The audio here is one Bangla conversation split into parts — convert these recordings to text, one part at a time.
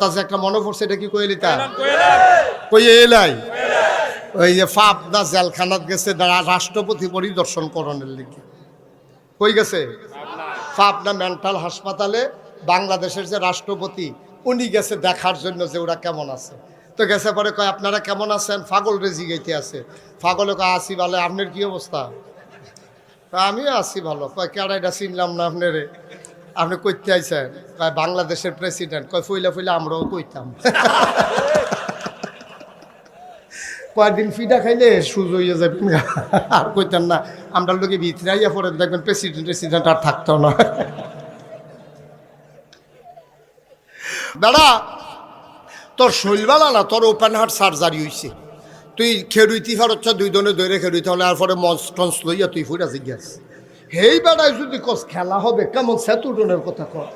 আছে একটা মনে পড়ছে, এটা কি কইলি তা কই এলাই ওই যে পাবনা জেলখানাত গেছে রাষ্ট্রপতি পরিদর্শন করণের লিখে। কই গেছে? পাবনা মেন্টাল হাসপাতালে বাংলাদেশের যে রাষ্ট্রপতি উনি গেছে দেখার জন্য যে ওরা কেমন আছে। তো গেছে পরে কয় আপনারা কেমন আছেন? পাগল রেজি গাইতে আছে। পাগলে কয় আছি ভালো, আপনার কি অবস্থা? আমিও আছি ভালো। কয় কেডাইটা চিনলাম না আপনারে, আপনি কইতে আইছেন? কয় বাংলাদেশের প্রেসিডেন্ট। কয় ফুইলা ফুইলা আমরাও কইতাম। কয়েকদিন ফিডা খাইলে সুজ হইয়া যাবেন আর কইতেন না আমরা লোকে ভিতরাইয়া পরে দেখবেন প্রেসিডেন্ট আর থাকতো না। দাদা তোর শৈলবালা না, তোর ওপেন হার্ট সার্জারি হয়েছে, তুই খেরুইতি ফারচ্ছ 2 দিনে ধরে খেরুইতে হলে আর পরে মঞ্চ টঞ্চ লইয়া তুই ফুরা জিজ্ঞাস হেই বেড়ায় যদি কস খেলা হবে কেমন সেতুটনের কথা কর।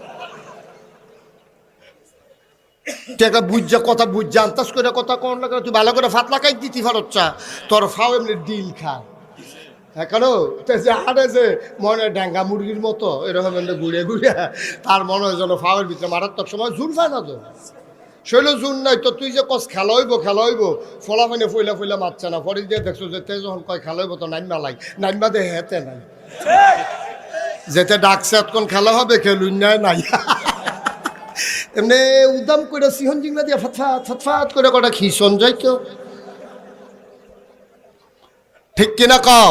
একটা বুঝা কথা বুঝা আন্তাজ করে কথা কর না, তুই ভালো করে ফাতলা খাই দিতি ফারচ্ছা তোর ফাও এমনি ডিল খা। হ্যাঁ কেন যে হারে যে মনে ড্যাঙ্গা মুরগির মতো এরকম এমনি ঘুরে ঘুরে তার মনে হয় যেন ফাওয়ের ভিতরে মারাত্মক সময় জোর পায় না তো শৈল জোর নাই তো তুই যে কস খেলা হইব ফলা ফাইনে ফইলা ফইলা মারছে না পরে দিয়ে দেখছো যে তে যখন কয় খেলা হইব তো নাইমা লাই নাইমা দে হেতে নাই যেতে ডাকছে এতক্ষণ খেলা হবে খেলুন নাই এমনি উদাম করে সিহন জিংলা দিয়ে ফাতফাত করে কটা খিসন যাই তো ঠিক কিনা কও।